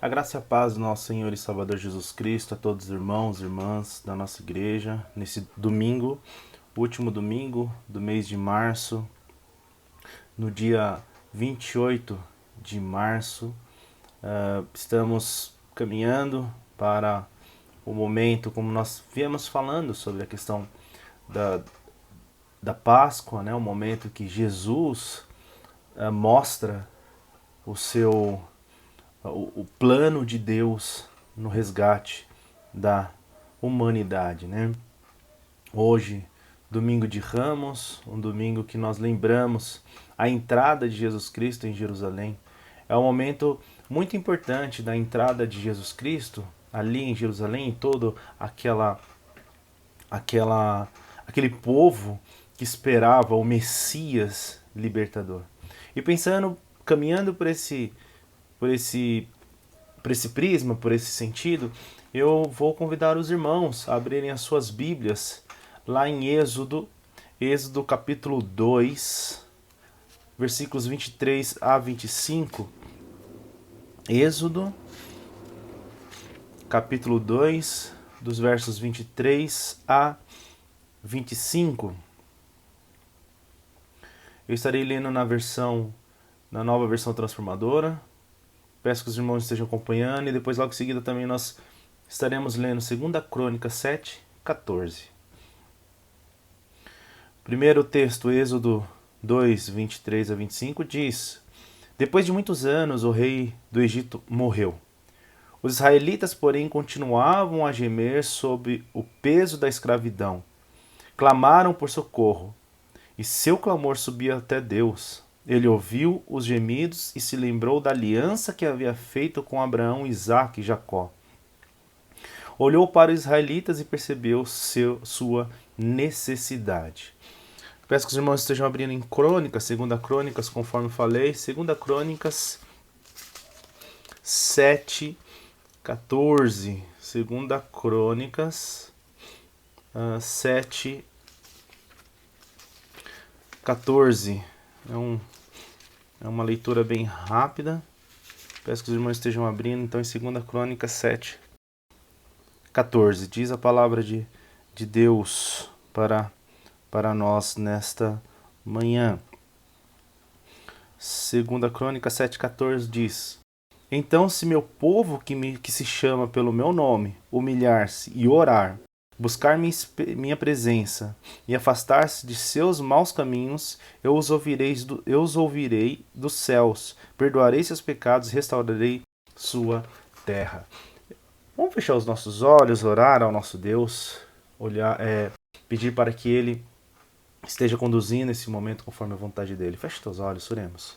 A graça e a paz do nosso Senhor e Salvador Jesus Cristo a todos os irmãos e irmãs da nossa igreja, nesse domingo, último domingo do mês de março, no dia 28 de março, estamos caminhando para o momento, como nós viemos falando sobre a questão da Páscoa, né? O momento que Jesus mostra o plano de Deus no resgate da humanidade, né? Hoje, domingo de Ramos, um domingo que nós lembramos a entrada de Jesus Cristo em Jerusalém. É um momento muito importante da entrada de Jesus Cristo ali em Jerusalém, e todo aquele povo que esperava o Messias libertador. E pensando, caminhando por esse prisma, por esse sentido, eu vou convidar os irmãos a abrirem as suas Bíblias lá em Êxodo capítulo 2, versículos 23 a 25. Êxodo, capítulo 2, dos versos 23 a 25. Eu estarei lendo na nova versão transformadora. Peço que os irmãos estejam acompanhando, e depois logo em seguida também nós estaremos lendo 2 Crônicas 7, 14. Primeiro texto, Êxodo 2, 23 a 25, diz: Depois de muitos anos, o rei do Egito morreu. Os israelitas, porém, continuavam a gemer sob o peso da escravidão. Clamaram por socorro, e seu clamor subia até Deus. Ele ouviu os gemidos e se lembrou da aliança que havia feito com Abraão, Isaque e Jacó. Olhou para os israelitas e percebeu sua necessidade. Peço que os irmãos estejam abrindo em Crônicas, 2 Crônicas, conforme falei, 2 Crônicas 7, 14. 2 Crônicas 7, 14. É uma leitura bem rápida. Peço que os irmãos estejam abrindo, então, em 2 Crônicas 7, 14. Diz a palavra de Deus para nós nesta manhã. 2 Crônicas 7,14 diz: Então, se meu povo que se chama pelo meu nome humilhar-se e orar, buscar minha presença e afastar-se de seus maus caminhos, eu os ouvirei dos céus, perdoarei seus pecados e restaurarei sua terra. Vamos fechar os nossos olhos, orar ao nosso Deus, pedir para que Ele esteja conduzindo esse momento conforme a vontade dEle. Feche teus olhos, oremos.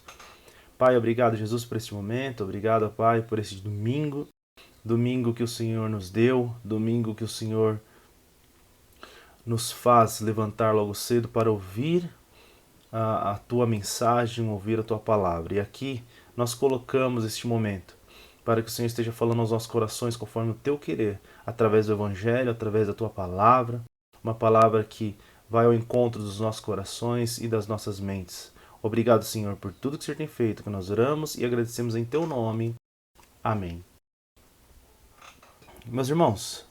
Pai, obrigado, Jesus, por este momento. Obrigado, Pai, por esse domingo. Domingo que o Senhor nos deu. Domingo que o Senhor nos faz levantar logo cedo para ouvir a Tua mensagem, ouvir a Tua palavra. E aqui nós colocamos este momento para que o Senhor esteja falando aos nossos corações conforme o Teu querer, através do Evangelho, através da Tua palavra. Uma palavra que vai ao encontro dos nossos corações e das nossas mentes. Obrigado, Senhor, por tudo que o Senhor tem feito, que nós oramos e agradecemos em Teu nome. Amém. Meus irmãos,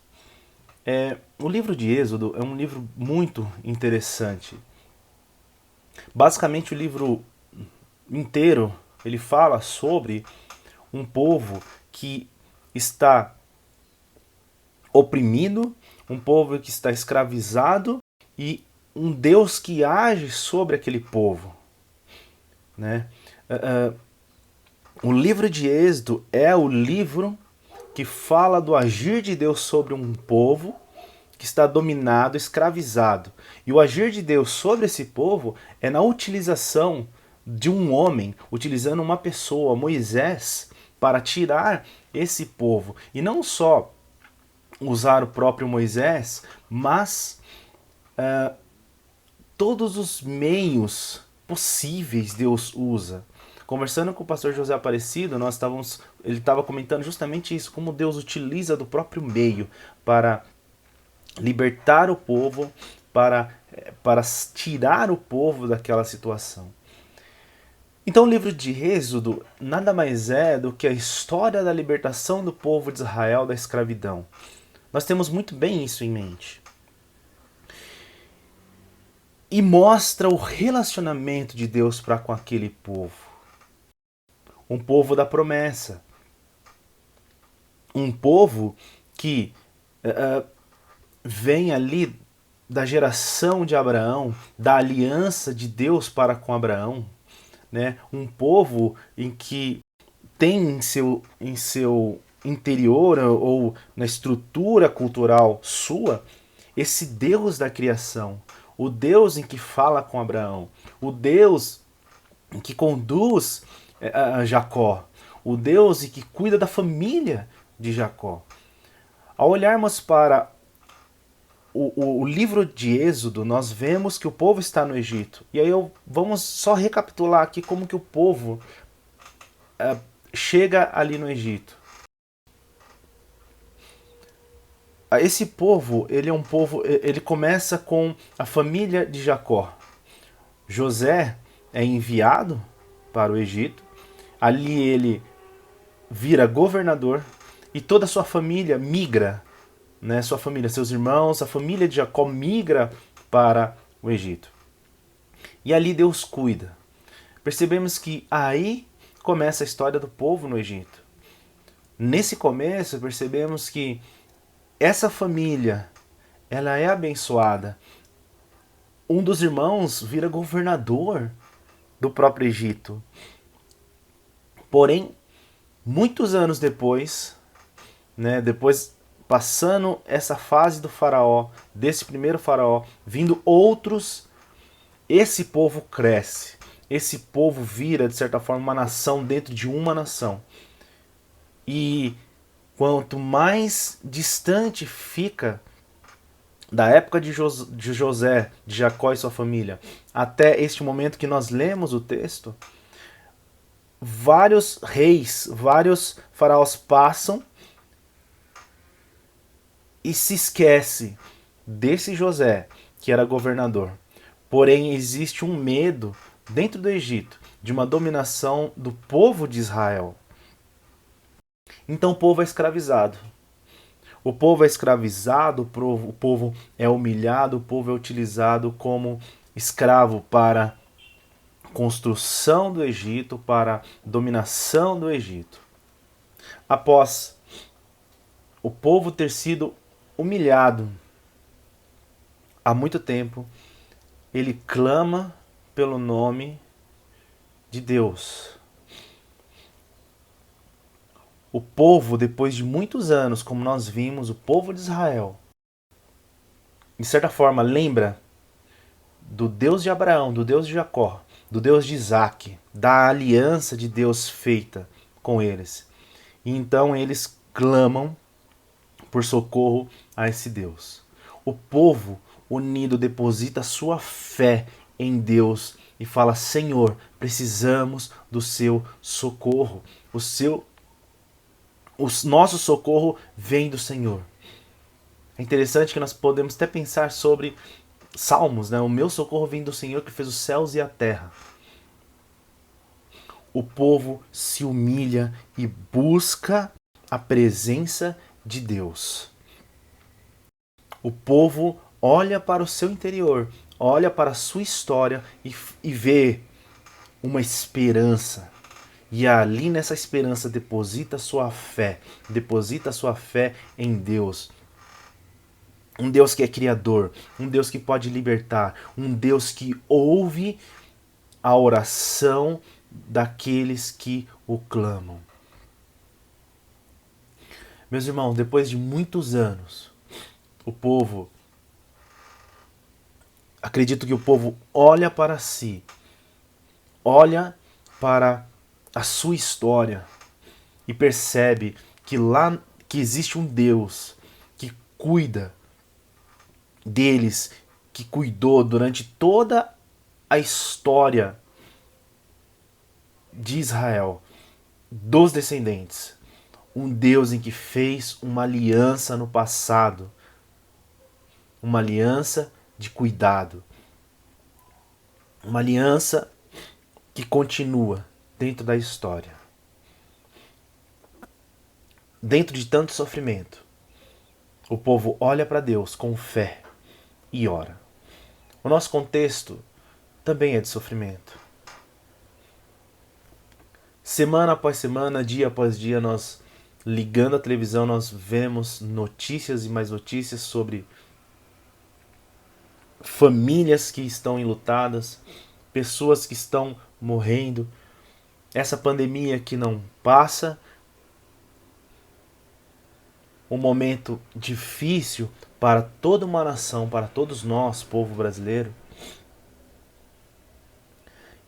o livro de Êxodo é um livro muito interessante. Basicamente, o livro inteiro, ele fala sobre um povo que está oprimido, um povo que está escravizado e um Deus que age sobre aquele povo. Né? O livro de Êxodo é o livro que fala do agir de Deus sobre um povo que está dominado, escravizado. E o agir de Deus sobre esse povo é na utilização de um homem, utilizando uma pessoa, Moisés, para tirar esse povo. E não só usar o próprio Moisés, mas todos os meios possíveis Deus usa. Conversando com o pastor José Aparecido, ele estava comentando justamente isso, como Deus utiliza do próprio meio para libertar o povo, para tirar o povo daquela situação. Então o livro de Êxodo nada mais é do que a história da libertação do povo de Israel da escravidão. Nós temos muito bem isso em mente. E mostra o relacionamento de Deus para com aquele povo. Um povo da promessa. Um povo que vem ali da geração de Abraão, da aliança de Deus para com Abraão. Né? Um povo em que tem em seu interior ou na estrutura cultural sua esse Deus da criação. O Deus em que fala com Abraão. O Deus em que conduz Jacó, o Deus que cuida da família de Jacó. Ao olharmos para o livro de Êxodo, nós vemos que o povo está no Egito. E aí vamos só recapitular aqui como que o povo chega ali no Egito. Esse povo, ele começa com a família de Jacó. José é enviado para o Egito. Ali ele vira governador e toda a sua família migra, né? Sua família, seus irmãos, a família de Jacó migra para o Egito. E ali Deus cuida. Percebemos que aí começa a história do povo no Egito. Nesse começo percebemos que essa família, ela é abençoada. Um dos irmãos vira governador do próprio Egito. Porém, muitos anos depois, né, depois passando essa fase do faraó, desse primeiro faraó, vindo outros, esse povo cresce. Esse povo vira, de certa forma, uma nação dentro de uma nação. E quanto mais distante fica da época de José, de Jacó e sua família, até este momento que nós lemos o texto, vários reis, vários faraós passam e se esquece desse José, que era governador. Porém, existe um medo dentro do Egito de uma dominação do povo de Israel. Então o povo é escravizado. O povo é escravizado, o povo é humilhado, o povo é utilizado como escravo para construção do Egito, para dominação do Egito. Após o povo ter sido humilhado há muito tempo, ele clama pelo nome de Deus. O povo, depois de muitos anos, como nós vimos, o povo de Israel, de certa forma, lembra do Deus de Abraão, do Deus de Jacó, do Deus de Isaac, da aliança de Deus feita com eles. E então eles clamam por socorro a esse Deus. O povo unido deposita sua fé em Deus e fala: Senhor, precisamos do seu socorro. O nosso socorro vem do Senhor. É interessante que nós podemos até pensar sobre Salmos, né? O meu socorro vem do Senhor que fez os céus e a terra. O povo se humilha e busca a presença de Deus. O povo olha para o seu interior, olha para a sua história e vê uma esperança. E ali nessa esperança deposita sua fé em Deus. Um Deus que é criador, um Deus que pode libertar, um Deus que ouve a oração daqueles que o clamam. Meus irmãos, depois de muitos anos, acredito que o povo olha para si, olha para a sua história e percebe que existe um Deus que cuida deles, que cuidou durante toda a história de Israel, dos descendentes. Um Deus em que fez uma aliança no passado, uma aliança de cuidado, uma aliança que continua dentro da história. Dentro de tanto sofrimento, o povo olha para Deus com fé e ora. O nosso contexto também é de sofrimento. Semana após semana, dia após dia, nós ligando a televisão, nós vemos notícias e mais notícias sobre famílias que estão enlutadas, pessoas que estão morrendo, essa pandemia que não passa, um momento difícil para toda uma nação, para todos nós, povo brasileiro.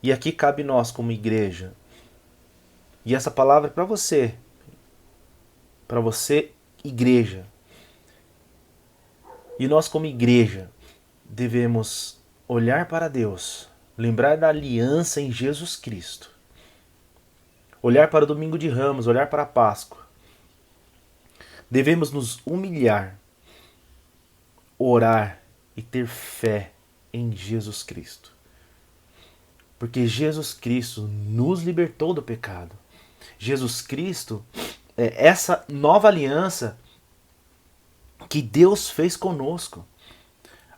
E aqui cabe nós como igreja. E essa palavra é para você, igreja. E nós como igreja devemos olhar para Deus, lembrar da aliança em Jesus Cristo, olhar para o domingo de Ramos, olhar para a Páscoa. Devemos nos humilhar, orar e ter fé em Jesus Cristo. Porque Jesus Cristo nos libertou do pecado. Jesus Cristo é essa nova aliança que Deus fez conosco.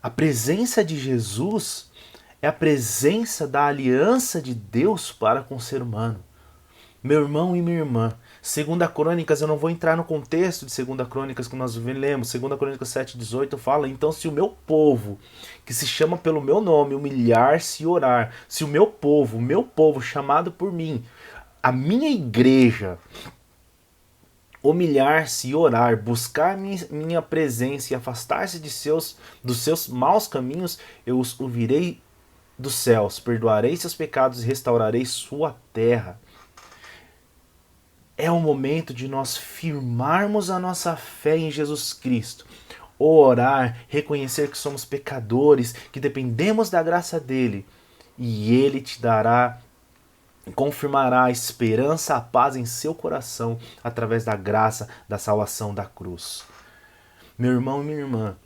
A presença de Jesus é a presença da aliança de Deus para com o ser humano. Meu irmão e minha irmã, 2 Crônicas, eu não vou entrar no contexto de 2 Crônicas que nós lemos, 2 Crônicas 7,18 fala: então se o meu povo, que se chama pelo meu nome, humilhar-se e orar, se o meu povo chamado por mim, a minha igreja, humilhar-se e orar, buscar minha presença e afastar-se dos seus maus caminhos, eu os ouvirei dos céus, perdoarei seus pecados e restaurarei sua terra. É o momento de nós firmarmos a nossa fé em Jesus Cristo, orar, reconhecer que somos pecadores, que dependemos da graça dele, e ele te dará, confirmará a esperança, a paz em seu coração através da graça, da salvação da cruz. Meu irmão e minha irmã,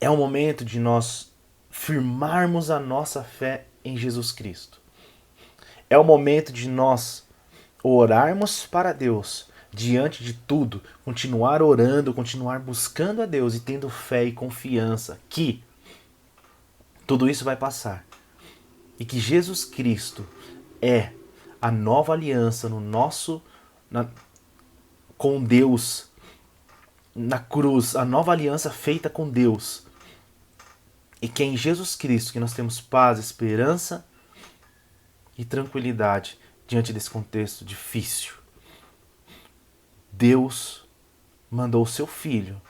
é o momento de nós firmarmos a nossa fé em Jesus Cristo. É o momento de nós orarmos para Deus, diante de tudo, continuar orando, continuar buscando a Deus e tendo fé e confiança que tudo isso vai passar. E que Jesus Cristo é a nova aliança com Deus, na cruz, a nova aliança feita com Deus. E que é em Jesus Cristo que nós temos paz, esperança e tranquilidade diante desse contexto difícil. Deus mandou o seu Filho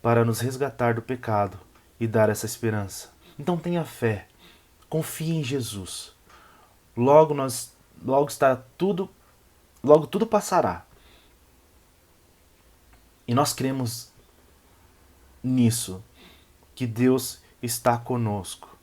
para nos resgatar do pecado e dar essa esperança. Então tenha fé, confie em Jesus. Logo tudo passará. E nós cremos nisso, que Deus está conosco.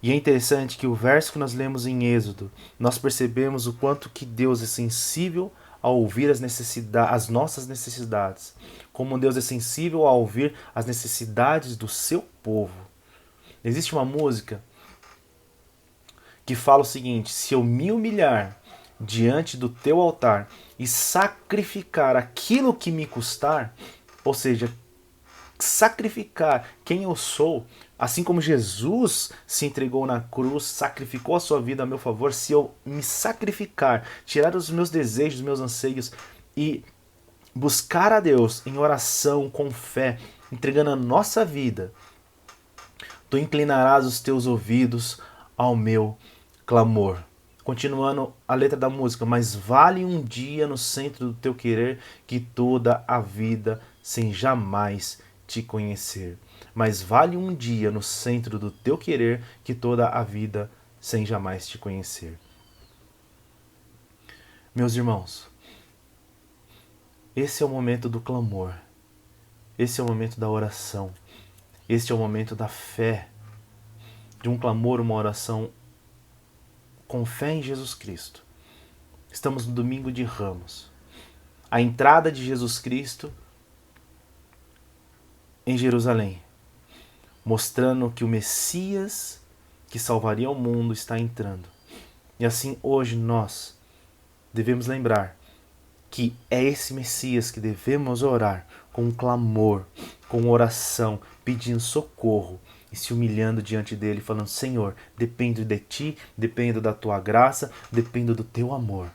E é interessante que o verso que nós lemos em Êxodo, nós percebemos o quanto que Deus é sensível a ouvir as nossas necessidades. Como Deus é sensível a ouvir as necessidades do seu povo. Existe uma música que fala o seguinte: se eu me humilhar diante do teu altar e sacrificar aquilo que me custar, ou seja, sacrificar quem eu sou, assim como Jesus se entregou na cruz, sacrificou a sua vida a meu favor, se eu me sacrificar, tirar os meus desejos, os meus anseios e buscar a Deus em oração, com fé, entregando a nossa vida, tu inclinarás os teus ouvidos ao meu clamor. Continuando a letra da música: mas vale um dia no centro do teu querer que toda a vida sem jamais te conhecer. Mas vale um dia no centro do teu querer que toda a vida sem jamais te conhecer. Meus irmãos, esse é o momento do clamor. Esse é o momento da oração. Este é o momento da fé. De um clamor, uma oração com fé em Jesus Cristo. Estamos no domingo de Ramos. A entrada de Jesus Cristo em Jerusalém, mostrando que o Messias que salvaria o mundo está entrando. E assim hoje nós devemos lembrar que é esse Messias que devemos orar com clamor, com oração, pedindo socorro e se humilhando diante dele, falando: Senhor, dependo de ti, dependo da tua graça, dependo do teu amor.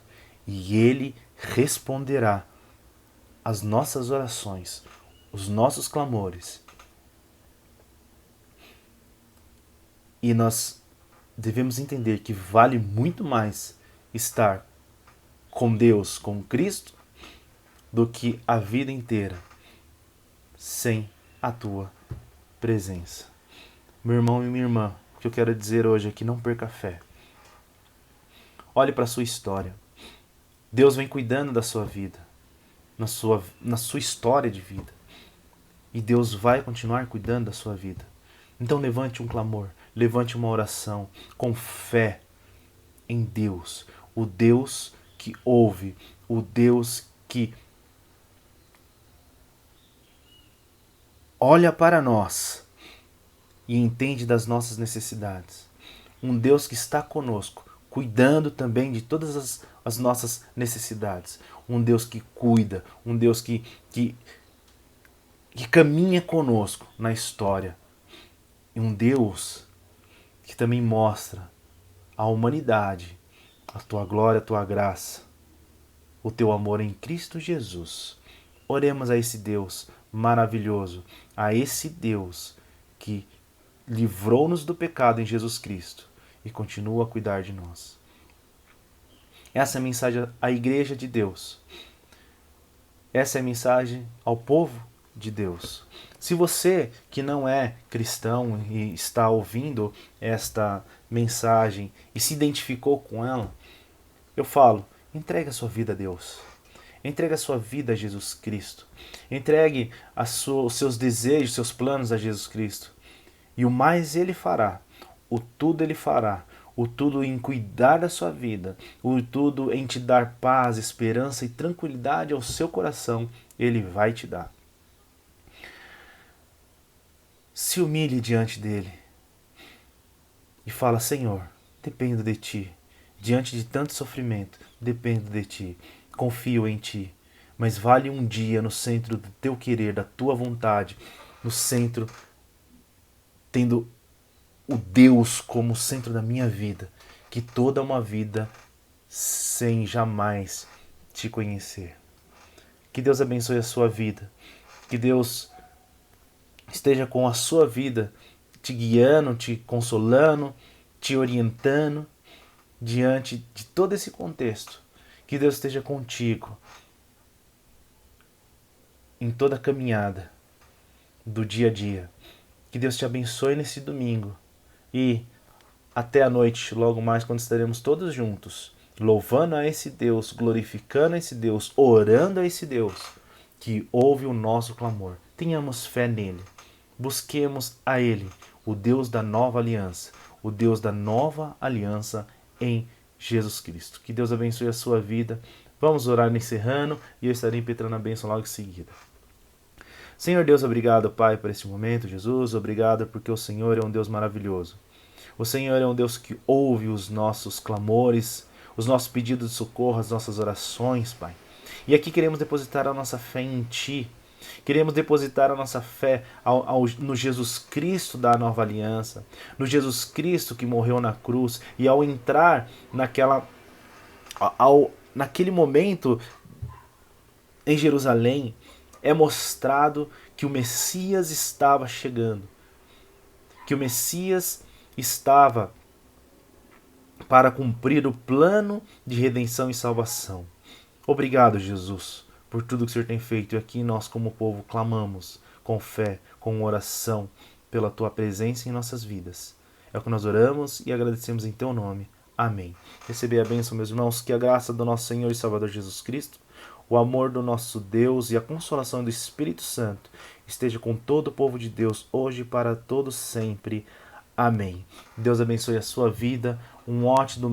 E ele responderá às nossas orações, os nossos clamores. E nós devemos entender que vale muito mais estar com Deus, com Cristo, do que a vida inteira sem a tua presença. Meu irmão e minha irmã, o que eu quero dizer hoje é que não perca a fé. Olhe para a sua história. Deus vem cuidando da sua vida, na sua história de vida. E Deus vai continuar cuidando da sua vida. Então levante um clamor, levante uma oração com fé em Deus. O Deus que ouve, o Deus que olha para nós e entende das nossas necessidades. Um Deus que está conosco, cuidando também de todas as nossas necessidades. Um Deus que cuida, um Deus que caminha conosco na história. E um Deus que também mostra à humanidade a tua glória, a tua graça, o teu amor em Cristo Jesus. Oremos a esse Deus maravilhoso, a esse Deus que livrou-nos do pecado em Jesus Cristo e continua a cuidar de nós. Essa é a mensagem à igreja de Deus. Essa é a mensagem ao povo de Deus. Se você que não é cristão e está ouvindo esta mensagem e se identificou com ela, eu falo: entregue a sua vida a Deus. Entregue a sua vida a Jesus Cristo. Entregue os seus desejos, seus planos a Jesus Cristo. E o mais Ele fará, o tudo Ele fará, o tudo em cuidar da sua vida, o tudo em te dar paz, esperança e tranquilidade ao seu coração, Ele vai te dar. Se humilhe diante dele e fala: Senhor, dependo de ti. Diante de tanto sofrimento, dependo de ti. Confio em ti. Mas vale um dia no centro do teu querer, da tua vontade, no centro, tendo o Deus como centro da minha vida, que toda uma vida sem jamais te conhecer. Que Deus abençoe a sua vida. Que Deus esteja com a sua vida, te guiando, te consolando, te orientando diante de todo esse contexto. Que Deus esteja contigo em toda a caminhada do dia a dia. Que Deus te abençoe nesse domingo. E até a noite, logo mais, quando estaremos todos juntos, louvando a esse Deus, glorificando a esse Deus, orando a esse Deus que ouve o nosso clamor. Tenhamos fé nele. Busquemos a Ele, o Deus da nova aliança, o Deus da nova aliança em Jesus Cristo. Que Deus abençoe a sua vida. Vamos orar encerrando e eu estarei impetrando a bênção logo em seguida. Senhor Deus, obrigado, Pai, por este momento, Jesus. Obrigado porque o Senhor é um Deus maravilhoso. O Senhor é um Deus que ouve os nossos clamores, os nossos pedidos de socorro, as nossas orações, Pai. E aqui queremos depositar a nossa fé em Ti. Queremos depositar a nossa fé no Jesus Cristo da nova aliança, no Jesus Cristo que morreu na cruz, e ao entrar naquele momento em Jerusalém, é mostrado que o Messias estava chegando, que o Messias estava para cumprir o plano de redenção e salvação. Obrigado, Jesus, por tudo que o Senhor tem feito. E aqui nós, como povo, clamamos com fé, com oração, pela Tua presença em nossas vidas. É o que nós oramos e agradecemos em Teu nome. Amém. Recebei a bênção, meus irmãos, que a graça do nosso Senhor e Salvador Jesus Cristo, o amor do nosso Deus e a consolação do Espírito Santo esteja com todo o povo de Deus, hoje e para todos sempre. Amém. Deus abençoe a sua vida, um ótimo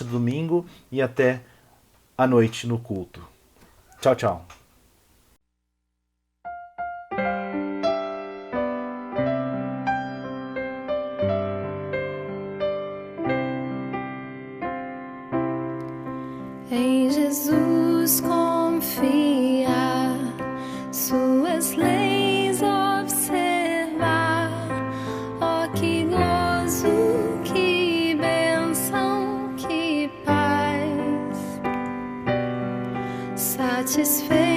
domingo e até a noite no culto. Tchau, tchau. Em Jesus confiar, suas leis observar. Oh, que gozo, que bênção, que paz. Satisfeito